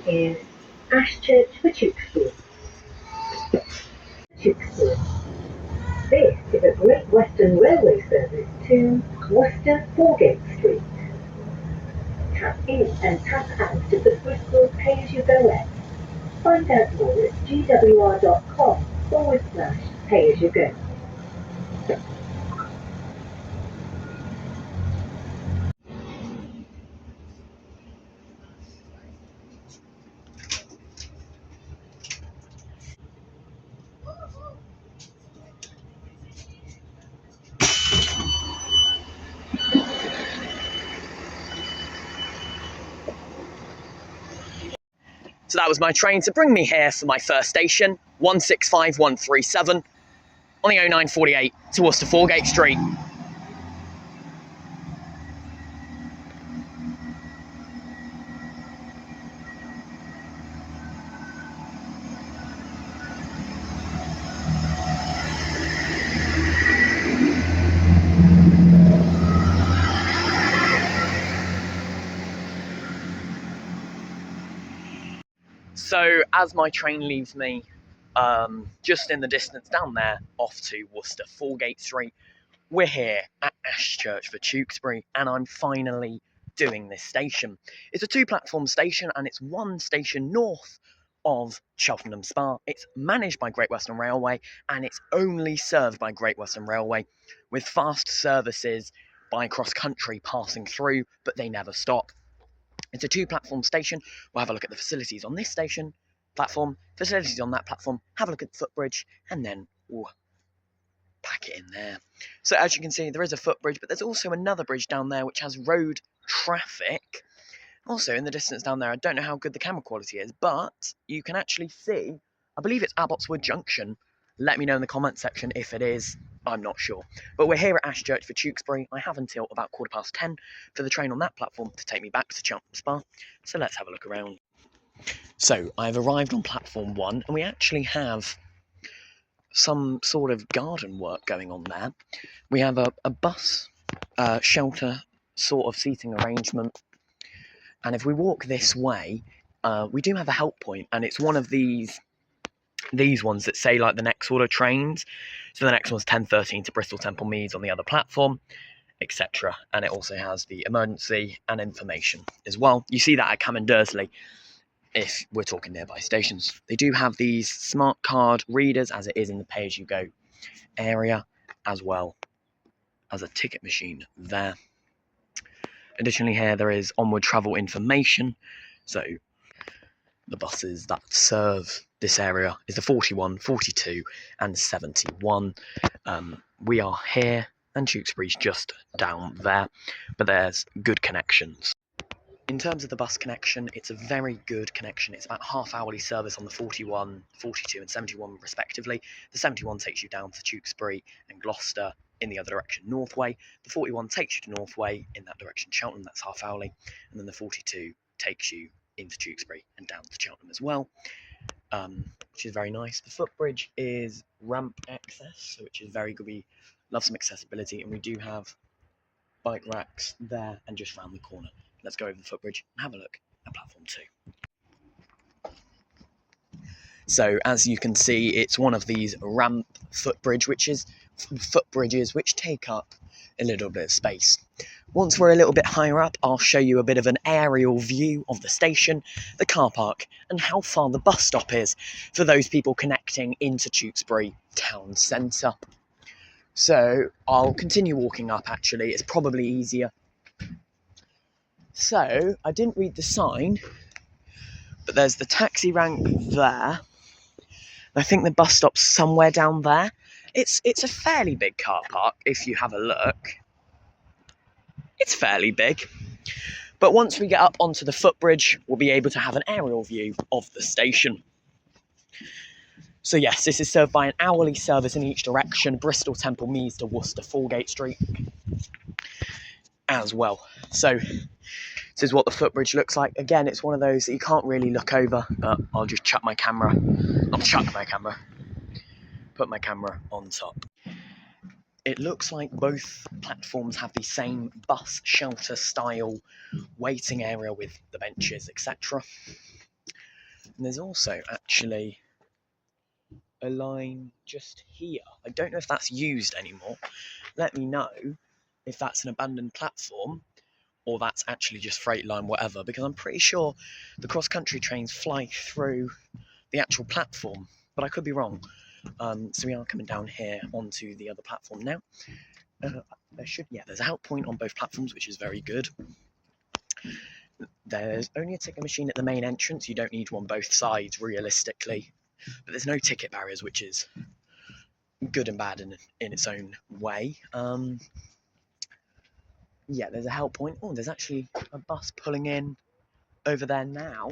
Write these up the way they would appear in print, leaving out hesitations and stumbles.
is Ashchurch for Tewkesbury. Tewkesbury. This is a Great Western Railway service to Worcester Foregate Street. Tap in and tap out to the Bristol pay-as-you-go app. Find out more at gwr.com/pay-as-you-go. So that was my train to bring me here for my first station, 165137, on the 0948 to Worcester Foregate Street. So as my train leaves me, just in the distance down there, off to Worcester Foregate Street, we're here at Ashchurch for Tewkesbury, and I'm finally doing this station. It's a 2-platform station, and it's one station north of Chippenham Spa. It's managed by Great Western Railway, and it's only served by Great Western Railway, with fast services by cross-country passing through, but they never stop. It's a 2-platform station. We'll have a look at the facilities on this station platform, facilities on that platform, have a look at the footbridge, and then we'll pack it in there. So as you can see, there is a footbridge, but there's also another bridge down there which has road traffic. Also in the distance down there, I don't know how good the camera quality is, but you can actually see, I believe it's Abbotswood Junction. Let me know in the comment section if it is. I'm not sure. But we're here at Ashchurch for Tewkesbury. I have until about 10:15 for the train on that platform to take me back to Chippenham Spa. So let's have a look around. So I've arrived on platform 1, and we actually have some sort of garden work going on there. We have a bus shelter sort of seating arrangement. And if we walk this way, we do have a help point, and it's one of these ones that say like the next sort of trains. So the next one's 10:13 to Bristol Temple Meads on the other platform, etc. And it also has the emergency and information as well. You see that at Cam and Dursley if we're talking nearby stations. They do have these smart card readers, as it is in the pay-as-you-go area, as well as a ticket machine there. Additionally, here there is onward travel information. So the buses that serve this area is the 41, 42 and 71. We are here, and Tewkesbury's just down there, but there's good connections. In terms of the bus connection, it's a very good connection. It's about half-hourly service on the 41, 42 and 71 respectively. The 71 takes you down to Tewkesbury and Gloucester in the other direction, Northway. The 41 takes you to Northway in that direction, Cheltenham, that's half-hourly. And then the 42 takes you into Tewkesbury and down to Cheltenham as well, which is very nice. The footbridge is ramp access, which is very good. We love some accessibility, and we do have bike racks there and just round the corner. Let's go over the footbridge and have a look at platform 2. So as you can see, it's one of these ramp footbridges which take up a little bit of space. Once we're a little bit higher up, I'll show you a bit of an aerial view of the station, the car park, and how far the bus stop is for those people connecting into Tewkesbury town centre. So I'll continue walking up, actually. It's probably easier. So I didn't read the sign, but there's the taxi rank there. I think the bus stop's somewhere down there. It's a fairly big car park if you have a look. It's fairly big. But once we get up onto the footbridge, we'll be able to have an aerial view of the station. So yes, this is served by an hourly service in each direction, Bristol Temple Meads to Worcester Foregate Street as well. So this is what the footbridge looks like. Again, it's one of those that you can't really look over, but I'll just put my camera on top. It looks like both platforms have the same bus shelter style waiting area with the benches, etc. And there's also actually a line just here. I don't know if that's used anymore. Let me know if that's an abandoned platform or that's actually just freight line, whatever, because I'm pretty sure the cross-country trains fly through the actual platform, but I could be wrong. So we are coming down here onto the other platform now. There's a help point on both platforms, which is very good. There's only a ticket machine at the main entrance. You don't need one both sides, realistically. But there's no ticket barriers, which is good and bad in its own way. There's a help point. Oh, there's actually a bus pulling in over there now,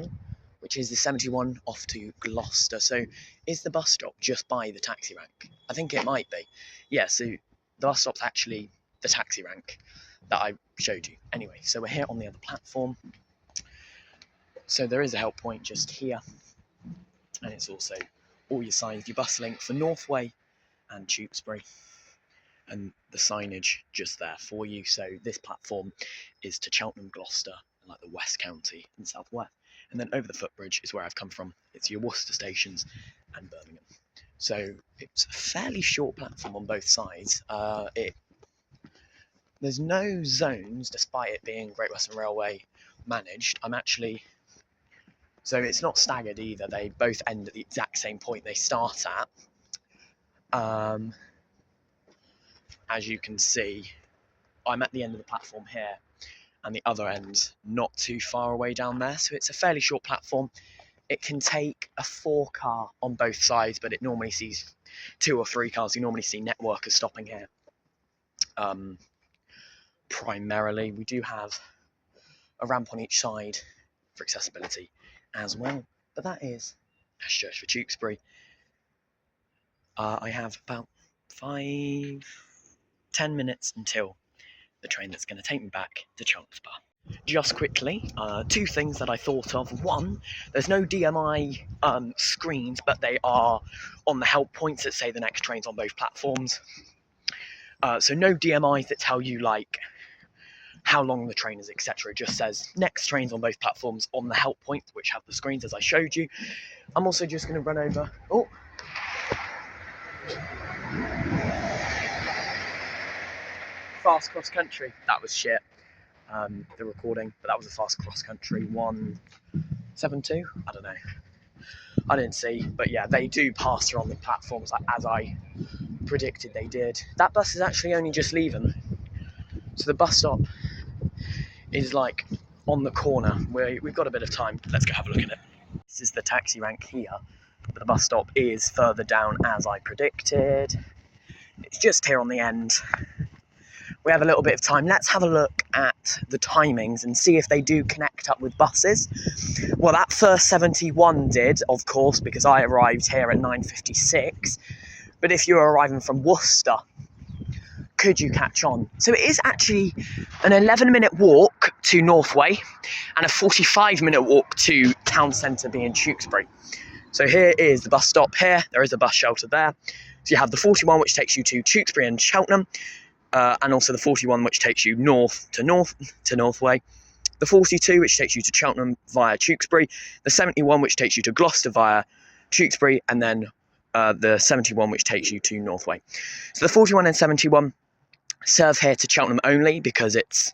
which is the 71 off to Gloucester. So is the bus stop just by the taxi rank? I think it might be. Yeah, so the bus stop's actually the taxi rank that I showed you. Anyway, so we're here on the other platform. So there is a help point just here. And it's also all your signs, your bus link for Northway and Tewkesbury. And the signage just there for you. So this platform is to Cheltenham, Gloucester, and like the West County and South West. And then over the footbridge is where I've come from. It's your Worcester stations and Birmingham. So it's a fairly short platform on both sides. There's no zones, despite it being Great Western Railway managed. So it's not staggered either. They both end at the exact same point they start at. As you can see, I'm at the end of the platform here, and the other end not too far away down there. So it's a fairly short platform. It can take a 4-car on both sides, but it normally sees 2 or 3 cars. You normally see networkers stopping here. Primarily, we do have a ramp on each side for accessibility as well. But that is Ashchurch for Tewkesbury. I have about 5-10 minutes until the train that's going to take me back to Cheltenham. Just quickly, 2 things that I thought of. One, there's no DMI screens, but they are on the help points that say the next train's on both platforms. So no DMIs that tell you like how long the train is, etc. It just says next train's on both platforms on the help points, which have the screens as I showed you. I'm also just going to run over. Oh. Fast cross country. That was shit. The recording, but that was a fast cross country 172. I don't know. I didn't see, but yeah, they do pass through on the platforms as I predicted they did. That bus is actually only just leaving, so the bus stop is like on the corner. We've got a bit of time. Let's go have a look at it. This is the taxi rank here, but the bus stop is further down as I predicted. It's just here on the end. We have a little bit of time. Let's have a look at the timings and see if they do connect up with buses. Well, that first 71 did, of course, because I arrived here at 9:56. But if you're arriving from Worcester, could you catch on? So it is actually an 11-minute walk to Northway and a 45-minute walk to town centre being Tewkesbury. So here is the bus stop here. There is a bus shelter there. So you have the 41, which takes you to Tewkesbury and Cheltenham. And also the 41, which takes you north to Northway. The 42, which takes you to Cheltenham via Tewkesbury. The 71, which takes you to Gloucester via Tewkesbury. And then the 71, which takes you to Northway. So the 41 and 71 serve here to Cheltenham only because it's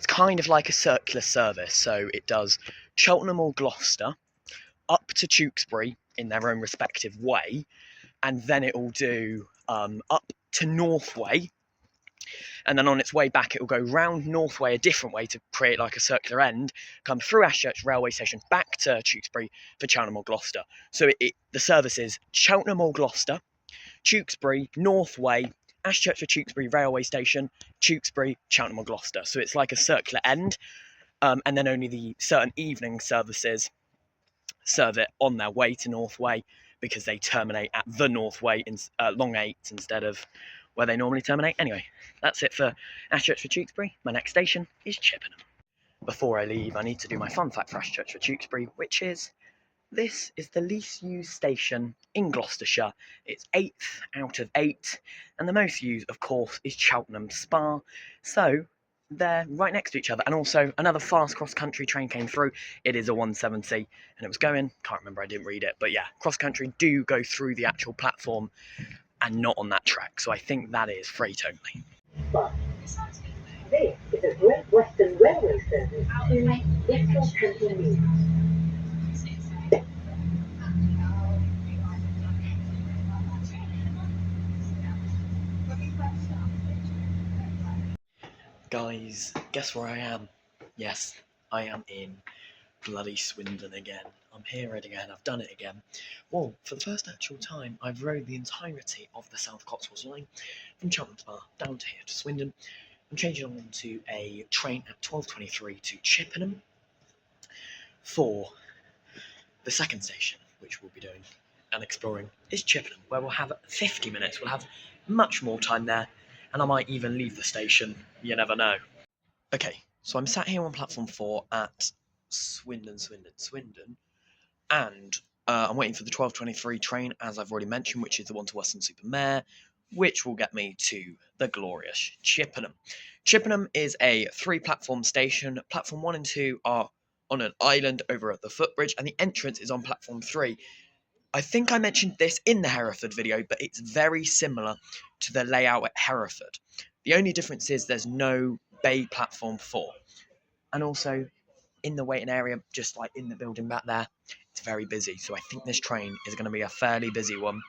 kind of like a circular service. So it does Cheltenham or Gloucester up to Tewkesbury in their own respective way. And then it will do up to Northway, and then on its way back it will go round Northway a different way to create like a circular end, come through Ashchurch railway station back to Tewkesbury for Cheltenham or Gloucester. So the service is Cheltenham or Gloucester, Tewkesbury, Northway, Ashchurch or Tewkesbury railway station, Tewkesbury, Cheltenham or Gloucester. So it's like a circular end, and then only the certain evening services serve it on their way to Northway, because they terminate at the Northway in Long 8 instead of where they normally terminate. Anyway, that's it for Ashchurch for Tewkesbury. My next station is Chippenham. Before I leave, I need to do my fun fact for Ashchurch for Tewkesbury, which is this is the least used station in Gloucestershire. It's 8th out of 8, and the most used, of course, is Cheltenham Spa. So they're right next to each other. And also another fast cross-country train came through. It is a 170 and it was going, can't remember, I didn't read it, but yeah, cross-country do go through the actual platform and not on that track, so I think that is freight only. But this is a Great Western Railway service to Little Temple Mews. Guys, guess where I am? Yes, I am in bloody Swindon again. I'm here again, I've done it again. Well, for the first actual time, I've rode the entirety of the South Cotswolds line from Cheltenham down to here to Swindon. I'm changing on to a train at 12:23 to Chippenham for the second station, which we'll be doing and exploring, is Chippenham, where we'll have 50 minutes. We'll have much more time there, and I might even leave the station. You never know. Okay, so I'm sat here on platform 4 at Swindon, and I'm waiting for the 12:23 train, as I've already mentioned, which is the one to Weston-super-Mare, which will get me to the glorious Chippenham. Chippenham is a 3-platform station. Platform 1 and 2 are on an island over at the footbridge, and the entrance is on platform 3. I think I mentioned this in the Hereford video, but it's very similar to the layout at Hereford. The only difference is there's no bay platform 4. And also, in the waiting area, just like in the building back there, it's very busy. So I think this train is going to be a fairly busy one.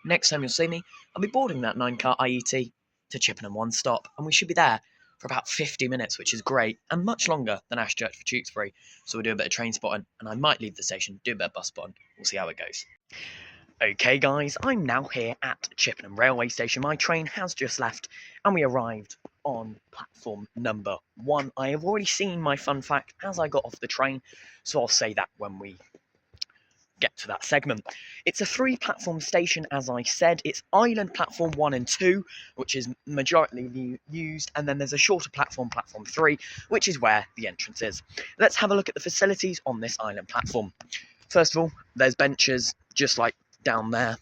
Next time you'll see me, I'll be boarding that 9-car IET to Chippenham one stop, and we should be there for about 50 minutes, which is great, and much longer than Ashchurch for Tewkesbury. So we'll do a bit of train spotting, and I might leave the station, do a bit of bus spotting. We'll see how it goes. Okay, guys, I'm now here at Chippenham railway station. My train has just left, and we arrived on platform number 1. I have already seen my fun fact as I got off the train, so I'll say that when we get to that segment. It's a 3-platform station, as I said. It's island platform 1 and 2, which is majority used, and then there's a shorter platform, platform 3, which is where the entrance is. Let's have a look at the facilities on this island platform. First of all, there's benches just like down there,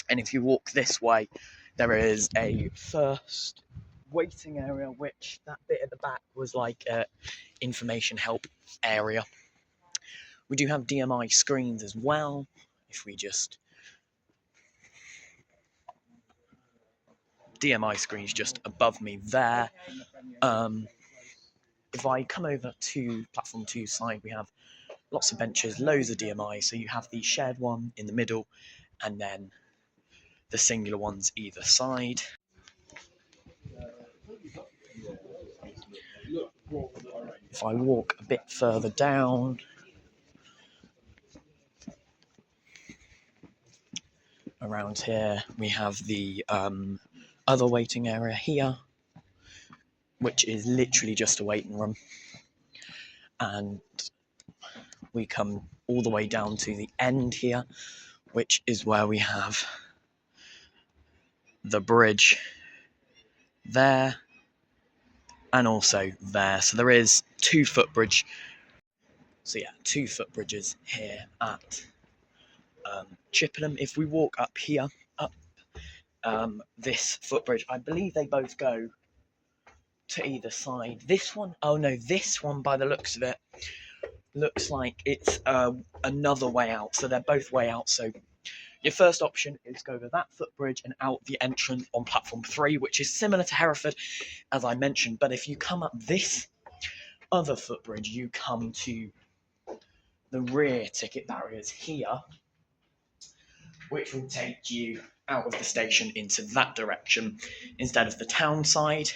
and if you walk this way, there is a first waiting area, which that bit at the back was like a information help area. We do have DMI screens as well. If we just DMI screens just above me there. If I come over to platform 2 side, we have lots of benches, loads of DMI. So you have the shared one in the middle, and then the singular ones either side. If I walk a bit further down, around here, we have the other waiting area here, which is literally just a waiting room. And we come all the way down to the end here, which is where we have the bridge there and also there. So there is 2 footbridge. So yeah, 2 footbridges here at Chippenham. If we walk up here, up this footbridge, I believe they both go to either side. This one, oh no, this one by the looks of it looks like it's another way out. So they're both way out. So your first option is go over that footbridge and out the entrance on platform 3, which is similar to Hereford, as I mentioned. But if you come up this other footbridge, you come to the rear ticket barriers here, which will take you out of the station into that direction instead of the town side.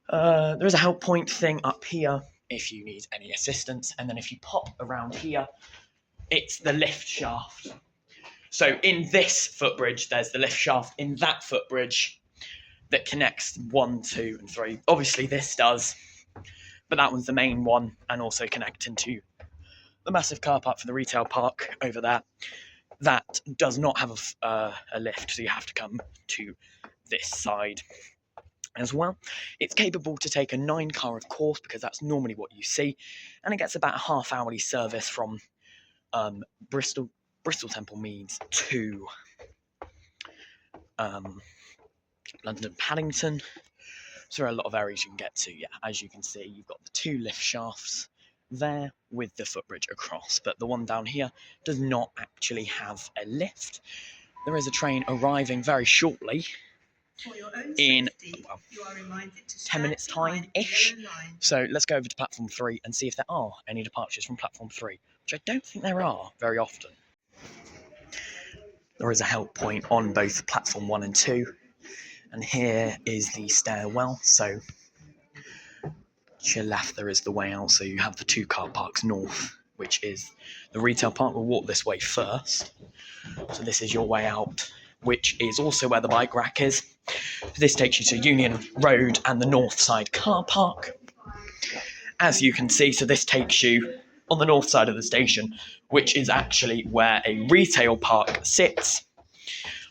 There is a help point thing up here if you need any assistance, and then if you pop around here, it's the lift shaft. So in this footbridge, there's the lift shaft. In that footbridge that connects 1, 2, and 3. Obviously this does, but that one's the main one, and also connecting to the massive car park for the retail park over there. That does not have a lift, so you have to come to this side as well. It's capable to take a 9-car, of course, because that's normally what you see, and it gets about a half-hourly service from Bristol Temple Meads to London Paddington. So there are a lot of areas you can get to. Yeah, as you can see, you've got the 2 lift shafts there with the footbridge across, but the one down here does not actually have a lift. There is a train arriving very shortly in 10 minutes time ish. So let's go over to platform 3 and see if there are any departures from platform 3, which I don't think there are very often. There is a help point on both platform 1 and 2, and here is the stairwell. So to your left there is the way out, so you have the 2 car parks north, which is the retail park. We'll walk this way first. So this is your way out, which is also where the bike rack is. This takes you to Union Road and the north side car park. As you can see, so this takes you on the north side of the station, which is actually where a retail park sits.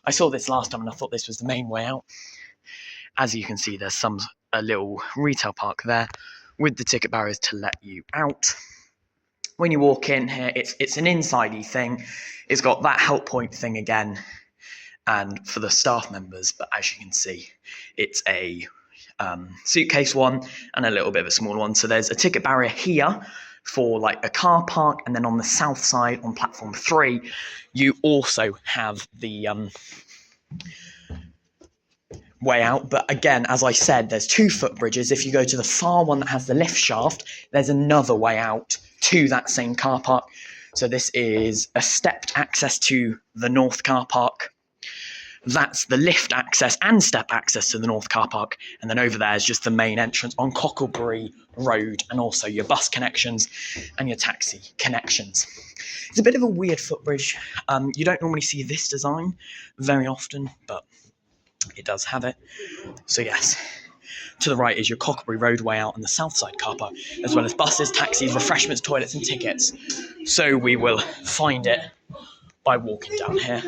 I saw this last time and I thought this was the main way out. As you can see, there's a little retail park there with the ticket barriers to let you out. When you walk in here, it's an inside-y thing. It's got that help point thing again, and for the staff members, but as you can see, it's a suitcase one and a little bit of a small one. So there's a ticket barrier here for like a car park, and then on the south side on platform 3, you also have the way out. But again, as I said, there's 2 footbridges. If you go to the far one that has the lift shaft, there's another way out to that same car park. So this is a stepped access to the north car park. That's the lift access and step access to the north car park. And then over there is just the main entrance on Cocklebury Road, and also your bus connections and your taxi connections. It's a bit of a weird footbridge. You don't normally see this design very often, but it does have it. So yes, to the right is your Cocklebury Road way out on the south side car park, as well as buses, taxis, refreshments, toilets and tickets. So we will find it by walking down here.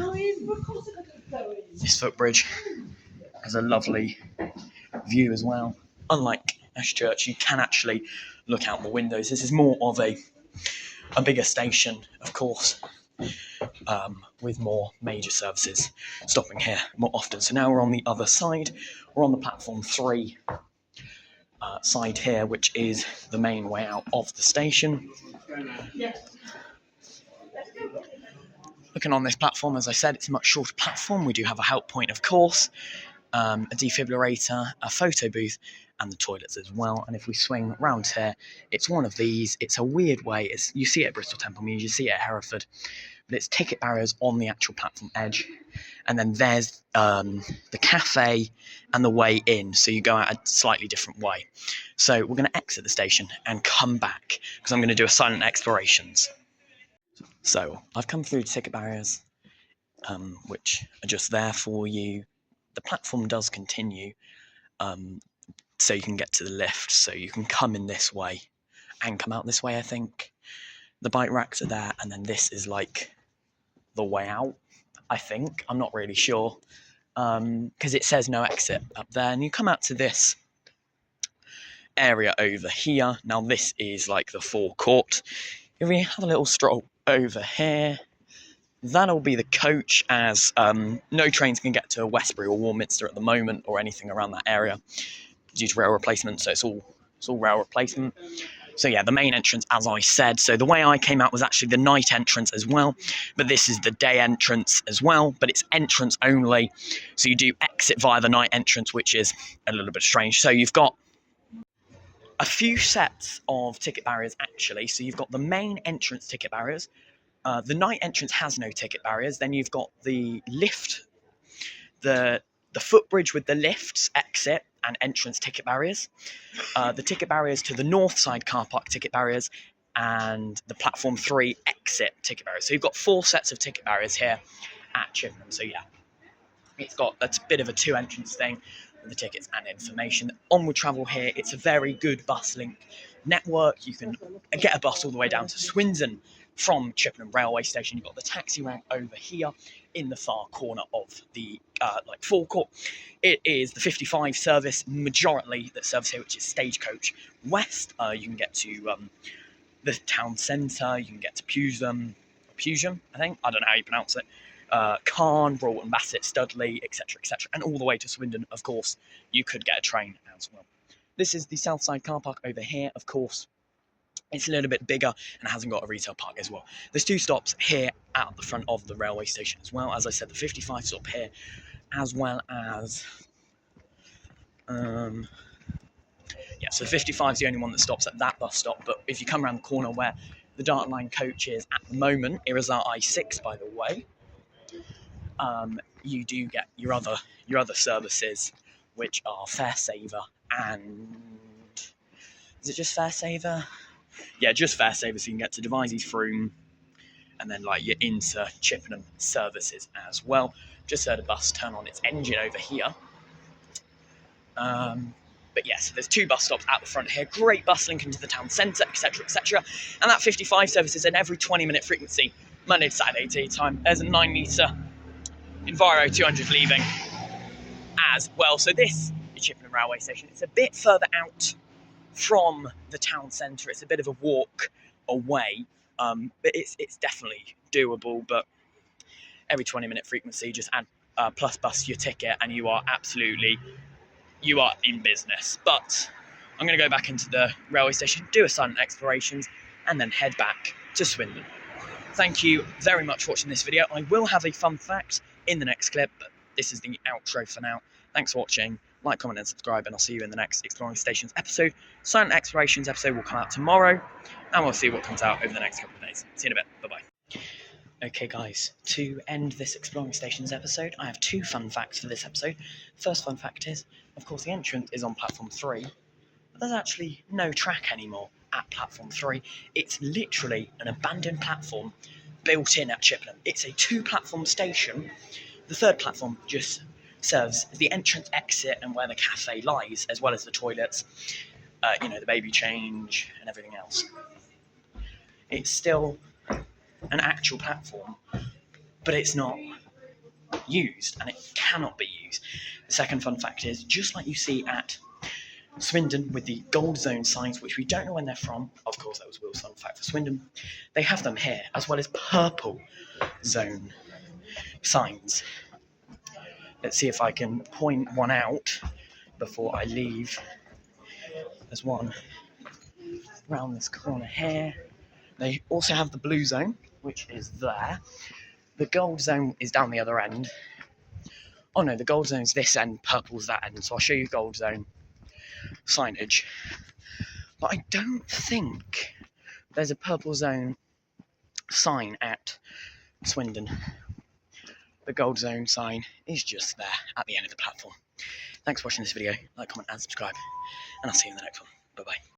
This footbridge has a lovely view as well. Unlike Ashchurch, you can actually look out the windows. This is more of a bigger station, of course, with more major services stopping here more often. So now we're on the other side. We're on the platform 3 side here, which is the main way out of the station. Looking on this platform, as I said, it's a much shorter platform. We do have a help point, of course, a defibrillator, a photo booth, and the toilets as well. And if we swing around here, it's one of these. It's a weird way. You see it at Bristol Temple Mews, you see it at Hereford, but it's ticket barriers on the actual platform edge. And then there's the cafe and the way in, so you go out a slightly different way. So we're going to exit the station and come back, because I'm going to do a silent explorations. So I've come through ticket barriers, which are just there for you. The platform does continue, so you can get to the lift, so you can come in this way and come out this way, I think. The bike racks are there, and then this is like the way out, I think. I'm not really sure, because it says no exit up there, and you come out to this area over here. Now this is like the forecourt. If we have a little stroll over here, that'll be the coach, as no trains can get to Westbury or Warminster at the moment, or anything around that area, due to rail replacement. So it's all rail replacement. So yeah, the main entrance, as I said. So the way I came out was actually the night entrance as well, but this is the day entrance as well, but it's entrance only. So you do exit via the night entrance, which is a little bit strange. So you've got a few sets of ticket barriers actually. So you've got the main entrance ticket barriers. The night entrance has no ticket barriers. Then you've got the lift, the footbridge with the lifts, exit and entrance ticket barriers. The ticket barriers to the north side car park ticket barriers, and the platform 3 exit ticket barriers. So you've got 4 sets of ticket barriers here at Chippenham. So yeah, it's got a bit of a 2 entrance thing with the tickets and information. Onward travel here, it's a very good bus link network. You can get a bus all the way down to Swindon from Chippenham railway station. You've got the taxi rank over here in the far corner of the forecourt. It is the 55 service majority that serves here, which is Stagecoach West. You can get to the town centre. You can get to Pewsham, I think. I don't know how you pronounce it. Caen, Broughton, Bassett, Studley, etc., etc., and all the way to Swindon. Of course, you could get a train as well. This is the Southside car park over here. Of course, it's a little bit bigger and hasn't got a retail park as well. There's 2 stops here at the front of the railway station as well. As I said, the 55 stop here, as well as yeah, so 55 is the only one that stops at that bus stop. But if you come around the corner where the Dark Line coach is at the moment, Irizar I6, by the way, you do get your other services, which are Fairsaver and is it just Fairsaver? Yeah, just Fairsaver. So you can get to Devizes, Froome, and then like your into Chippenham services as well. Just heard a bus turn on its engine over here. But yes, there's 2 bus stops at the front here. Great bus link into the town centre, etc., etc. And that 55 service is an every 20-minute frequency, Monday to Saturday tea time. There's a 9-metre Enviro 200 leaving as well. So this is Chippenham Railway Station. It's a bit further out from the town centre. It's a bit of a walk away, but it's definitely doable. But every 20-minute frequency, just add plus bus your ticket, and you are in business. But I'm going to go back into the railway station, do a silent explorations, and then head back to Swindon. Thank you very much for watching this video. I will have a fun fact in the next clip, but this is the outro for now. Thanks for watching. Like, comment, and subscribe, and I'll see you in the next Exploring Stations episode. Silent Explorations episode will come out tomorrow, and we'll see what comes out over the next couple of days. See you in a bit. Bye-bye. Okay, guys, to end this Exploring Stations episode, I have 2 fun facts for this episode. First fun fact is, of course, the entrance is on platform 3, but there's actually no track anymore at platform 3. It's literally an abandoned platform built in at Chippenham. It's a 2-platform station. The 3rd platform just serves as the entrance, exit, and where the cafe lies, as well as the toilets, the baby change, and everything else. It's still an actual platform, but it's not used, and it cannot be used. The second fun fact is, just like you see at Swindon with the gold zone signs, which we don't know when they're from, of course that was Will's fun fact for Swindon, they have them here, as well as purple zone signs. Let's see if I can point one out before I leave. There's one around this corner here. They also have the blue zone, which is there. The gold zone is down the other end. Oh no, the gold zone's this end, purple's that end. So I'll show you gold zone signage. But I don't think there's a purple zone sign at Swindon. The gold zone sign is just there at the end of the platform. Thanks for watching this video. Like, comment, and subscribe. And I'll see you in the next one. Bye-bye.